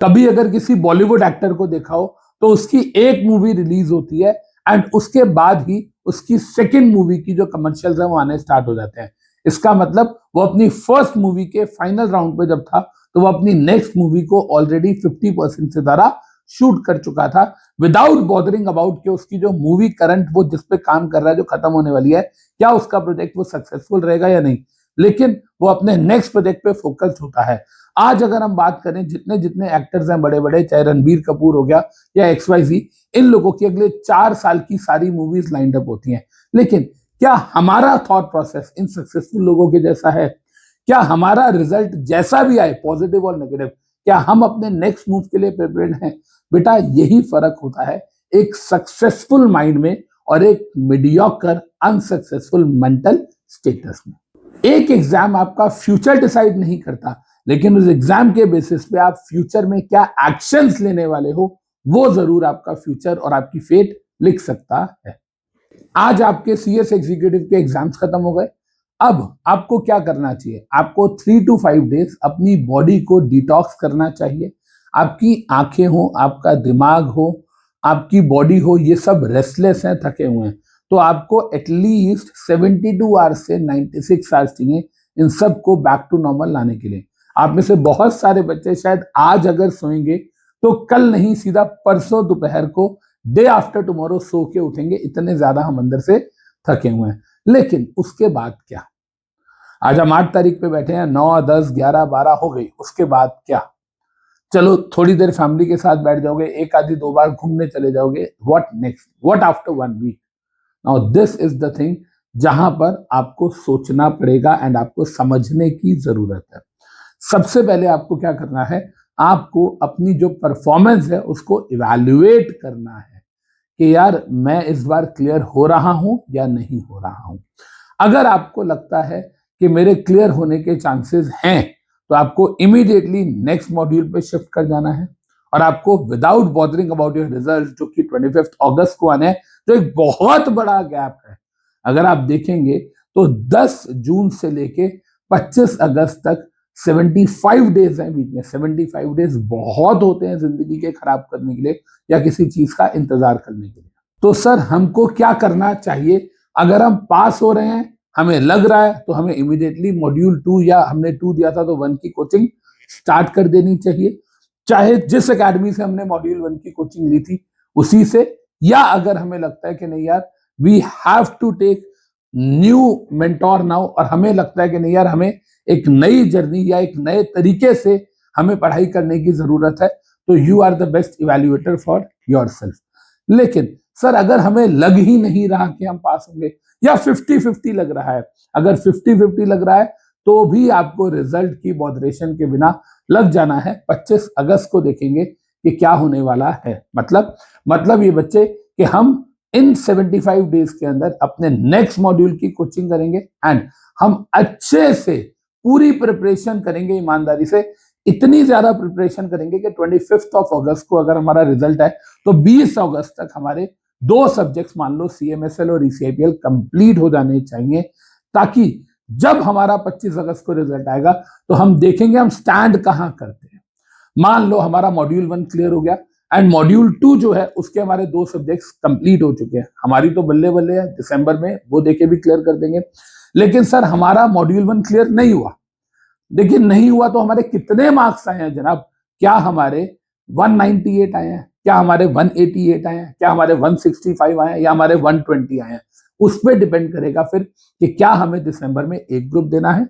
कभी अगर किसी बॉलीवुड एक्टर को देखा हो तो उसकी एक मूवी रिलीज होती है एंड उसके बाद ही उसकी सेकेंड मूवी की जो कमर्शियल्स है वो आने स्टार्ट हो जाते हैं। इसका मतलब वो अपनी फर्स्ट मूवी के फाइनल राउंड पे जब था तो वो अपनी नेक्स्ट मूवी को ऑलरेडी 50% से ज्यादा शूट कर चुका था विदाउट बॉदरिंग अबाउट कि उसकी जो मूवी करंट वो जिस पे काम कर रहा है जो खत्म होने वाली है क्या उसका प्रोजेक्ट वो सक्सेसफुल रहेगा या नहीं, लेकिन वो अपने नेक्स्ट प्रोजेक्ट पे फोकस होता है। आज अगर हम बात करें जितने जितने एक्टर्स हैं बड़े बड़े, चाहे रणबीर कपूर हो गया या XYZ, इन लोगों की अगले 4 साल की सारी मूवीज लाइंड अप होती हैं, लेकिन क्या हमारा थॉट प्रोसेस इन सक्सेसफुल लोगों के जैसा है? क्या हमारा रिजल्ट जैसा भी आए पॉजिटिव और नेगेटिव, क्या हम अपने नेक्स्ट मूव के लिए प्रिपेयर्ड हैं? बेटा यही फर्क होता है एक सक्सेसफुल माइंड में और एक मीडियोकर अनसक्सेसफुल मेंटल स्टेटस में। एक एग्जाम आपका फ्यूचर डिसाइड नहीं करता, लेकिन उस एग्जाम के बेसिस पे आप फ्यूचर में क्या एक्शंस लेने वाले हो वो जरूर आपका फ्यूचर और आपकी फेट लिख सकता है। आज आपके CS एग्जीक्यूटिव के एग्जाम्स खत्म हो गए। अब आपको क्या करना चाहिए? आपको 3 to 5 डेज अपनी बॉडी को डिटॉक्स करना चाहिए। आपकी आंखें हो, आपका दिमाग हो, आपकी बॉडी हो, ये सब रेस्टलेस हैं, थके हुए हैं, तो आपको एटलीस्ट 72 आवर्स से 96 आवर्स चाहिए इन सब को बैक टू नॉर्मल लाने के लिए। आप में से बहुत सारे बच्चे शायद आज अगर सोएंगे तो कल नहीं, सीधा परसों दोपहर को, डे आफ्टर टुमारो सो के उठेंगे, इतने ज्यादा हम अंदर से थके हुए हैं। लेकिन उसके बाद क्या? आज हम 8 तारीख पे बैठे हैं, 9, 10, 11, 12 हो गई, उसके बाद क्या? चलो थोड़ी देर फैमिली के साथ बैठ जाओगे, एक आधी 2 बार घूमने चले जाओगे, what next? What after 1 week? Now this is the thing जहां पर आपको सोचना पड़ेगा एंड आपको समझने की जरूरत है। सबसे पहले आपको क्या करना है? आपको अपनी जो परफॉर्मेंस है उसको इवैल्यूएट करना है कि यार मैं इस बार क्लियर हो रहा हूं या नहीं हो रहा हूं। अगर आपको लगता है कि मेरे क्लियर होने के चांसेस हैं तो आपको इमीडिएटली नेक्स्ट मॉड्यूल पे शिफ्ट कर जाना है और आपको without bothering about your result, जो कि 25 अगस्त को आने हैं, जो एक बहुत बड़ा गैप है। अगर आप देखेंगे तो 10 जून से लेके 25 अगस्त तक 75 डेज हैं बीच में। 75 डेज बहुत होते हैं जिंदगी के खराब करने के लिए या किसी चीज का इंतजार करने के लिए। तो सर हमको क्या करना चाहिए? अगर हम पास हो रहे हैं, हमें लग रहा है, तो हमें इमीडिएटली मॉड्यूल 2 या हमने 2 दिया था तो 1 की कोचिंग स्टार्ट कर देनी चाहिए, चाहे जिस एकेडमी से हमने मॉड्यूल 1 की कोचिंग ली थी उसी से, या अगर हमें लगता है कि नहीं यार we have to take new mentor now और हमें लगता है कि नहीं यार हमें एक नई जर्नी या एक नए तरीके से हमें पढ़ाई करने की जरूरत है, तो you are the best evaluator for yourself. लेकिन सर अगर हमें लग ही नहीं रहा कि हम पास होंगे या 50-50 लग रहा है, अगर 50-50 लग रहा है तो भी आपको रिजल्ट की बॉदरेशन के बिना लग जाना है। 25 अगस्त को देखेंगे कि क्या होने वाला है। मतलब ये बच्चे कि हम इन 75 डेज के अंदर अपने नेक्स्ट मॉड्यूल की कोचिंग करेंगे एंड हम अच्छे से पूरी प्रिपरेशन करेंगे, ईमानदारी से इतनी ज्यादा प्रिपरेशन करेंगे कि 25 अगस्त को अगर हमारा रिजल्ट है तो 20 अगस्त तक हमारे 2 सब्जेक्ट्स, मान लो CMSL और ECIPL, कंप्लीट हो जाने चाहिए, ताकि जब हमारा 25 अगस्त को रिजल्ट आएगा तो हम देखेंगे हम स्टैंड कहां करते हैं। मान लो हमारा मॉड्यूल 1 क्लियर हो गया एंड मॉड्यूल 2 जो है उसके हमारे 2 सब्जेक्ट्स कंप्लीट हो चुके हैं, हमारी तो बल्ले बल्ले है, दिसंबर में वो देके भी क्लियर कर देंगे। लेकिन सर हमारा मॉड्यूल 1 क्लियर नहीं हुआ, देखिए नहीं हुआ तो हमारे कितने मार्क्स आए हैं जनाब? क्या हमारे 198 आए हैं, क्या हमारे 188 आए हैं, क्या हमारे 165 आए हैं, या हमारे 120 आए हैं? उस पर डिपेंड करेगा फिर कि क्या हमें दिसंबर में एक ग्रुप देना है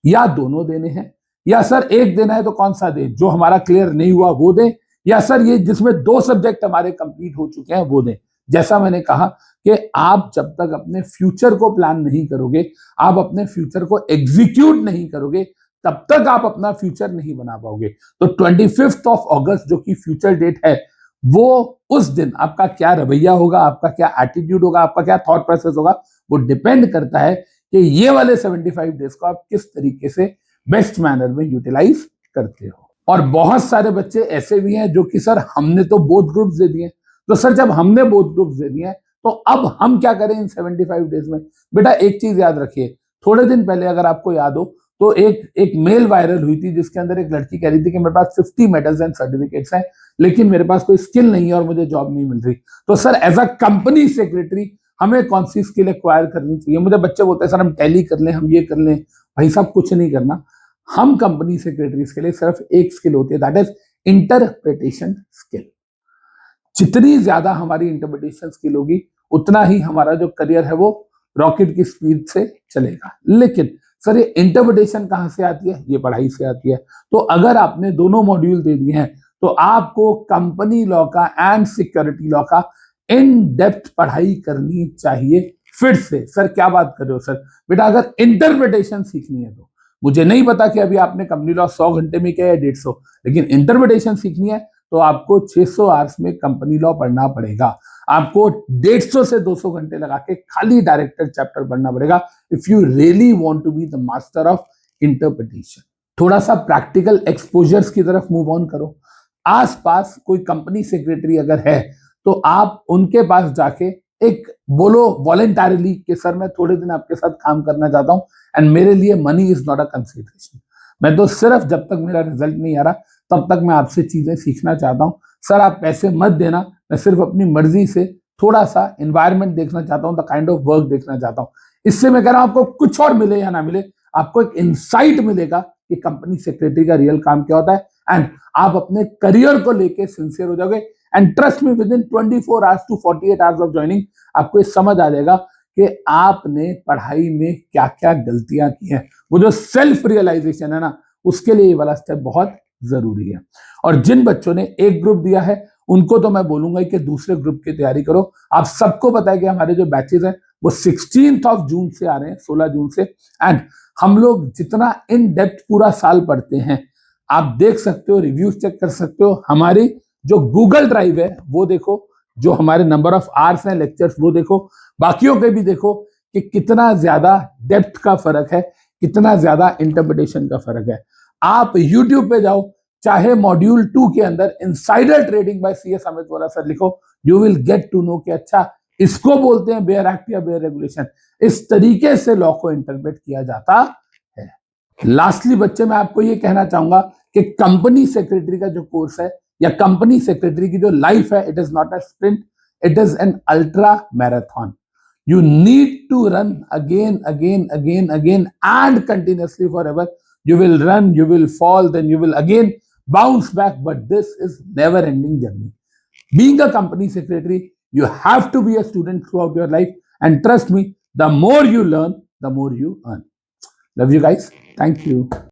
या दोनों देने हैं, या सर एक देना है तो कौन सा दे, जो हमारा क्लियर नहीं हुआ वो दे, या सर ये जिसमें 2 सब्जेक्ट हमारे कंप्लीट हो चुके हैं वो दे। जैसा मैंने कहा कि आप जब तक अपने फ्यूचर को प्लान नहीं करोगे, आप अपने फ्यूचर को एग्जीक्यूट नहीं करोगे, तब तक आप अपना फ्यूचर नहीं बना पाओगे। तो 25 अगस्त जो कि फ्यूचर डेट है, वो उस दिन आपका क्या रवैया होगा, आपका क्या एटीट्यूड होगा, आपका क्या थॉट प्रोसेस होगा, वो डिपेंड करता है कि ये वाले 75 डेज को आप किस तरीके से बेस्ट मैनर में यूटिलाइज करते हो। और बहुत सारे बच्चे ऐसे भी हैं जो कि सर हमने तो बोथ ग्रुप्स दे दिए, तो सर जब हमने बोथ ग्रुप्स दे दिए तो अब हम क्या करें इन 75 डेज में? बेटा एक चीज याद रखिए, थोड़े दिन पहले अगर आपको याद हो तो एक मेल वायरल हुई थी जिसके अंदर एक लड़की कह रही थी कि मेरे पास 50 मेडल्स एंड सर्टिफिकेट्स हैं, लेकिन मेरे पास कोई स्किल नहीं है और मुझे जॉब नहीं मिल रही। तो sir as a company secretary हमें कौन सी स्किल एक्वायर करनी चाहिए? मुझे बच्चे बोलते हैं सर हम टैली कर लें, हम ये कर लें। भाई साहब कुछ नहीं करना। हम कंपनी सेक्रेटरीज के लिए सिर्फ एक स्किल होती है, दैट इज इंटरप्रिटेशन स्किल। जितनी ज्यादा हमारी इंटरप्रिटेशन स्किल होगी उतना ही हमारा जो करियर है वो रॉकेट की स्पीड से चलेगा। लेकिन सर ये इंटरप्रिटेशन कहां से आती है? ये पढ़ाई से आती है। तो अगर आपने दोनों मॉड्यूल दे दिए हैं तो आपको कंपनी लॉ का एंड सिक्योरिटी लॉ का इन डेप्थ पढ़ाई करनी चाहिए। फिर से सर क्या बात कर रहे हो सर? बेटा अगर इंटरप्रिटेशन सीखनी है तो मुझे नहीं पता कि अभी आपने कंपनी लॉ 100 घंटे में किया है 150, लेकिन इंटरप्रिटेशन सीखनी है तो आपको 600 आवर्स में कंपनी लॉ पढ़ना पड़ेगा। आपको 150 से 200 घंटे लगा के खाली डायरेक्टर चैप्टर पढ़ना पड़ेगा if you really want to be the master of interpretation. थोड़ा सा प्रैक्टिकल एक्सपोजर्स की तरफ मूव ऑन करो। आसपास कोई कंपनी सेक्रेटरी अगर है तो आप उनके पास जाके एक बोलो वॉलेंटरली कि सर मैं थोड़े दिन आपके साथ काम करना चाहता हूं एंड मेरे लिए money is not a consideration. मैं तो सिर्फ जब तक मेरा रिजल्ट नहीं आ रहा तब तक मैं आपसे चीजें सीखना चाहता हूं। सर आप पैसे मत देना, मैं सिर्फ अपनी मर्जी से थोड़ा सा एनवायरनमेंट देखना चाहता हूं, द काइंड ऑफ वर्क देखना चाहता हूं। इससे मैं कह रहा हूं आपको कुछ और मिले या ना मिले, आपको एक इंसाइट मिलेगा कि कंपनी सेक्रेटरी का रियल काम क्या होता है एंड आप अपने करियर को लेके सिंसियर हो जाओगे। And trust me within 24 hours to 48 hours of joining आपको ये समझ आ जाएगा कि आपने पढ़ाई में क्या क्या गलतियां की हैं। वो जो सेल्फ रियलाइजेशन है ना, उसके लिए ये वाला स्टेप बहुत जरूरी है। और जिन बच्चों ने एक ग्रुप दिया है उनको तो मैं बोलूंगा कि दूसरे ग्रुप की तैयारी करो। आप सबको पता है कि हमारे जो बैचेस हैं वो 16 जून से आ रहे हैं, 16 जून से। एंड हम लोग जितना इन डेप्थ पूरा साल पढ़ते हैं आप देख सकते हो, रिव्यूज चेक कर सकते हो। हमारी जो गूगल ड्राइव है वो देखो, जो हमारे नंबर ऑफ आवर्स हैं लेक्चर्स वो देखो, बाकियों के भी देखो कि कितना ज्यादा डेप्थ का फर्क है, कितना ज्यादा इंटरप्रिटेशन का फर्क है। आप YouTube पे जाओ, चाहे मॉड्यूल 2 के अंदर insider trading by CS Amit Vora sir लिखो, you will get to know कि अच्छा इसको बोलते हैं बेयर एक्ट या बेयर रेगुलेशन। इस तरीके से लॉ को इंटरप्रेट किया जाता है। लास्टली बच्चे मैं आपको ये कहना चाहूंगा कि कंपनी सेक्रेटरी का जो कोर्स है या कंपनी सेक्रेटरी की जो लाइफ है, it is not a sprint, it is an ultra marathon. You need to run again and continuously forever. You will run, you will fall, then you will again bounce back, but this is never ending journey. Being a company secretary, you have to be a student throughout your life, and trust me, the more you learn, the more you earn. Love you guys. Thank you.